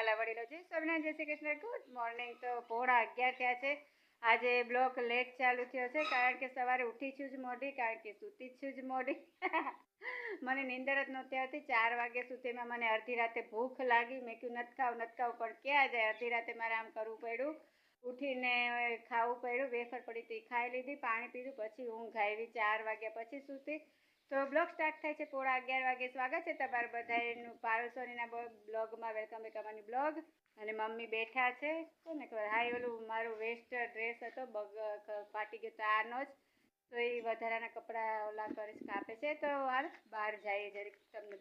વાલા વડીલો છે સૌને જય શ્રી કૃષ્ણ. Good morning. તો 11:30 થયા છે. આજે બ્લોગ લેટ ચાલુ થયો છે કારણ કે સવારે ઉઠી છું જ મોડી, કારણ કે સૂતી છું જ મોડી. મને નીંદર જ નહોતી આવતી. 4 વાગ્યા સુધીમાં મને અડધી રાતે ભૂખ લાગી. મેં કહ્યું નથી ખાવું પણ ક્યાં જાય, અડધી રાતે મારે આમ કરવું પડ્યું. ઉઠીને ખાવું પડ્યું. વેફર પડી હતી ખાઈ લીધી, પાણી પીધું, પછી ઊંઘ આવી. 4 વાગ્યા પછી સૂતી. તો બ્લોગ સ્ટાર્ટ થાય છે 11:30 વાગે. સ્વાગત છે તમારું બધાનું પારુસોનીના બ્લોગમાં. વેલકમ બેક અમારી બ્લોગ. અને મમ્મી બેઠા છે. કોને ખબર, હાય ઓલું મારું વેસ્ટ ડ્રેસ હતો ફાટી ગયો તો આનો જ, તો એ વધારાના કપડાં ઓલા કરે છે, કાપે છે. તો હાલ બહાર જઈએ, જરીક તમને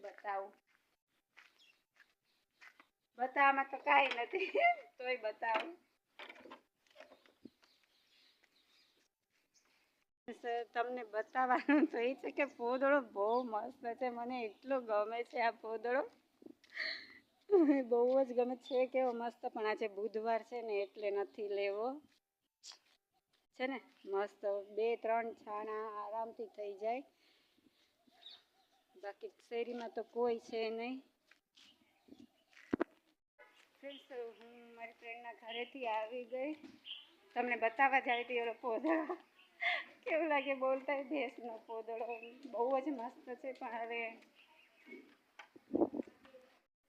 બતાવવામાં તો કાંઈ નથી તોય બતાવું. તમને બતાવવાનું તો એ છે કે પોદળો બહુ મસ્ત છે. મને એટલો ગમે છે આ પોદળો, બહુ જ ગમે છે. કેવો મસ્ત, પણ આજે બુધવાર છે ને એટલે નથી લેવો છે ને. મસ્ત 2-3 છાણા આરામથી થઈ જાય. બાકી શેરીમાં તો કોઈ છે નહીં. ફ્રેન્ડ્સ, હું મારી ફ્રેન્ડના ઘરેથી આવી ગઈ. તમને બતાવવા જાય હતી ઓલો પોદળો કેવું લાગે બોલતા. ભેંસનો પોદળો બહુ જ મસ્ત છે. પણ હવે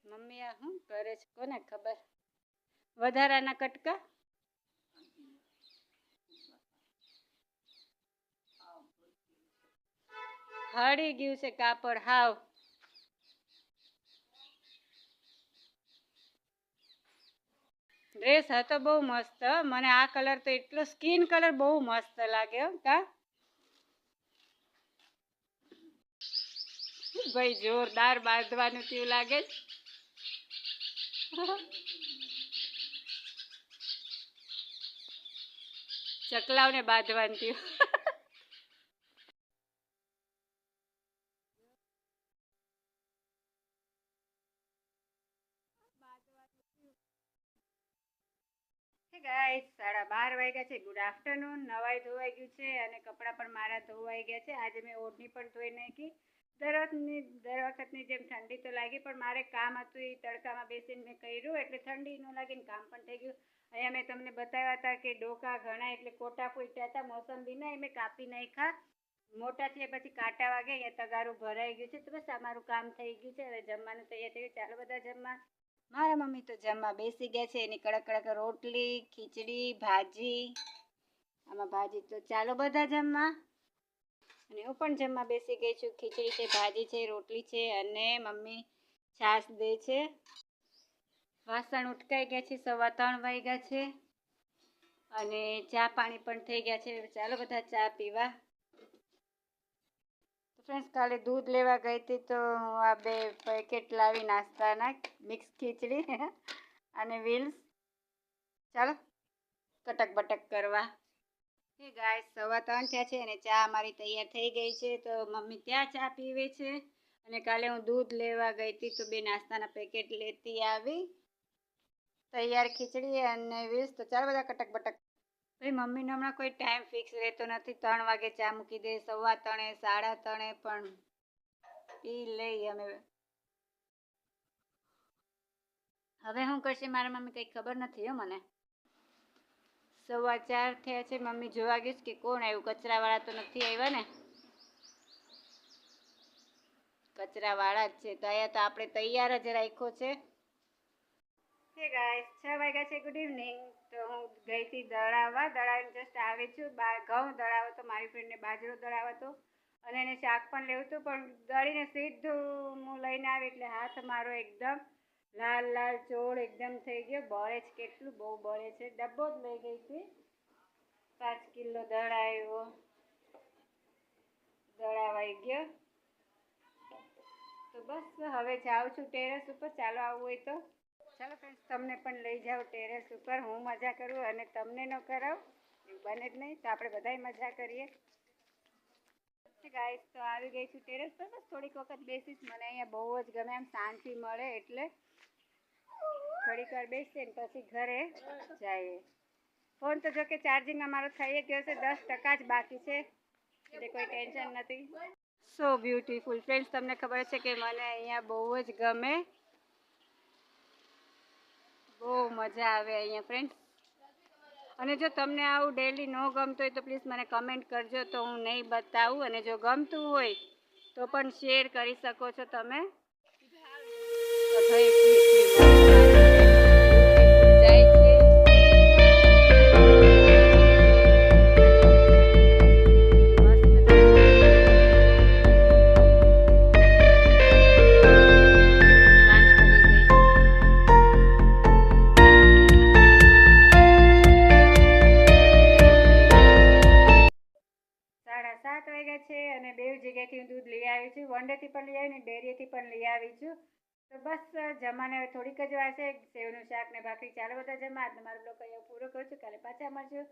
મમ્મી આ શું કરે છે કોને ખબર. વધારાના કટકા હળી ગયું છે કાપડ હાવ. ડ્રેસ હતો બહુ મસ્ત. મને આ કલર તો એટલો સ્કિન કલર બહુ મસ્ત લાગ્યો. કા ભાઈ જોરદાર બાંધવાનું કેવું લાગે. ચકલાઓને બાંધવાનું થયું. ગાઈસ 12:30 વાગ્યા છે. Good afternoon. નવાઈ ધોવાઈ ગયું છે અને કપડાં પણ મારા ધોવાઈ ગયા છે. આજે મેં ઓઢણી પણ ધોઈ નાખી. દર વખતની જેમ ઠંડી તો લાગી, પણ મારે કામ હતું એ તડકામાં બેસીને મેં કર્યું એટલે ઠંડી ન લાગીને કામ પણ થઈ ગયું. અહીંયા મેં તમને બતાવ્યા હતા કે ડોકા ઘણા એટલે કોટા ફૂટ્યા હતા મોસંબીના, એ મેં કાપી નાખ્યા. મોટા થયા પછી કાંટા વાગે. અહીંયા તગારું ભરાઈ ગયું છે. તો બસ અમારું કામ થઈ ગયું છે. હવે જમવાનું તૈયાર થઈ ગયું. ચાલો બધા જમવા. મારા મમ્મી તો જમવા બેસી ગયા છે. એની કડક કડક રોટલી, ખીચડી, ભાજી. આમાં ભાજી તો ચાલો બધા જમવા. અને હું પણ જમવા બેસી ગઈ છું. ખીચડી છે, ભાજી છે, રોટલી છે અને મમ્મી છાશ દે છે. વાસણ ઉટકાઈ ગયા છે. 3:15 વાગ્યા છે અને ચા પાણી પણ થઈ ગયા છે. ચાલો બધા ચા પીવા. ફ્રેન્ડ્સ, કાલે દૂધ લેવા ગઈ હતી તો હું આ 2 પેકેટ લાવી નાસ્તાના, મિક્સ ખીચડી અને વ્હીલ્સ. ચાલો કટક બટક કરવા. હે ગાઈસ, 3:15 થયા છે અને ચા અમારી તૈયાર થઈ ગઈ છે. તો મમ્મી ત્યાં ચા પીવે છે અને કાલે હું દૂધ લેવા ગઈ હતી તો 2 નાસ્તાના પેકેટ લેતી આવી. તૈયાર ખીચડી અને વ્હીલ્સ. તો ચાલો બધા કટક બટક. ભાઈ મમ્મીનો હમણાં કોઈ ટાઈમ ફિક્સ રહેતો નથી. 3 વાગે ચા મૂકી દે, 3:15, 3:30, પણ પી લઈ અમે. હવે શું કરશે મારા મમ્મી કંઈ ખબર નથી હો મને. 4:15 થયા છે. મમ્મી જોવા ગઈશ કે કોણ આવ્યું. કચરાવાળા તો નથી આવ્યા ને. કચરાવાળા જ છે. તો અહીંયા તો આપણે તૈયાર જ રાખ્યો છે. હે ગાઈસ, 6 વાગ્યા છે. Good evening. તો હું ગઈ હતી દળાવીને જસ્ટ આવી છું. ઘઉં દળાવો તો મારી ફ્રેન્ડને બાજરો દળાવો હતો અને એને શાક પણ લેવું હતું, પણ દળીને સીધું હું લઈને આવી એટલે હાથ મારો એકદમ લાલ ચોળ એકદમ થઈ ગયો. બળે છે કેટલું, બહુ બળે છે. ડબ્બો જ લઈ ગઈ હતી. 5 કિલો દળાવાઈ ગયો. તો બસ હવે જાઉં છું ટેરેસ ઉપર. ચાલો આવવું હોય તો ચાલો ફ્રેન્ડ્સ, તમને પણ લઈ જાઉં ટેરેસ ઉપર. હું મજા કરું અને તમને ન કરાવું, એવું બને જ નહીં. તો આપણે બધાય મજા કરીએ. ગાઈસ, તો આવી ગઈ છું ટેરેસ પર. બસ થોડીક વખત બેસીશ. મને અહીંયા બહુ જ ગમે, આમ શાંતિ મળે એટલે થોડીક વાર બેસીએ ને પછી ઘરે જઈએ. ફોન તો જો કે ચાર્જિંગમાં મારો થઈ ગયો છે. 10% જ બાકી છે એટલે કોઈ ટેન્શન નથી. So beautiful. ફ્રેન્ડ્સ, તમને ખબર છે કે મને અહીંયા બહુ જ ગમે. બહુ મજા આવે અહીંયા ફ્રેન્ડ. અને જો તમને આવું ડેલી ન ગમતું હોય તો પ્લીઝ મને કમેન્ટ કરજો, તો હું નહીં બતાવું. અને જો ગમતું હોય તો પણ શેર કરી શકો છો તમે. તો ભાઈ કેટલી મજા જાય છે. સાડા 7 વાગ્યા છે અને બે જગ્યાએથી હું દૂધ લઈ આવી છું. વનડેથી પણ લઈ આવી ને ડેરીથી પણ લઈ આવી છું. તો બસ જમાને હવે થોડીક જ વાર છે. સેવનું શાક ને ભાખરી ચાલો બધા જમવા. આજનો મારો બ્લોગ અહીંયા પૂરો કરું છું. કાલે પાછા મળશું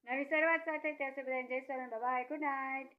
નવી શરૂઆત સાથે. ત્યાં સુધી બધાને જય સ્વામિનારાયણ. By, good night.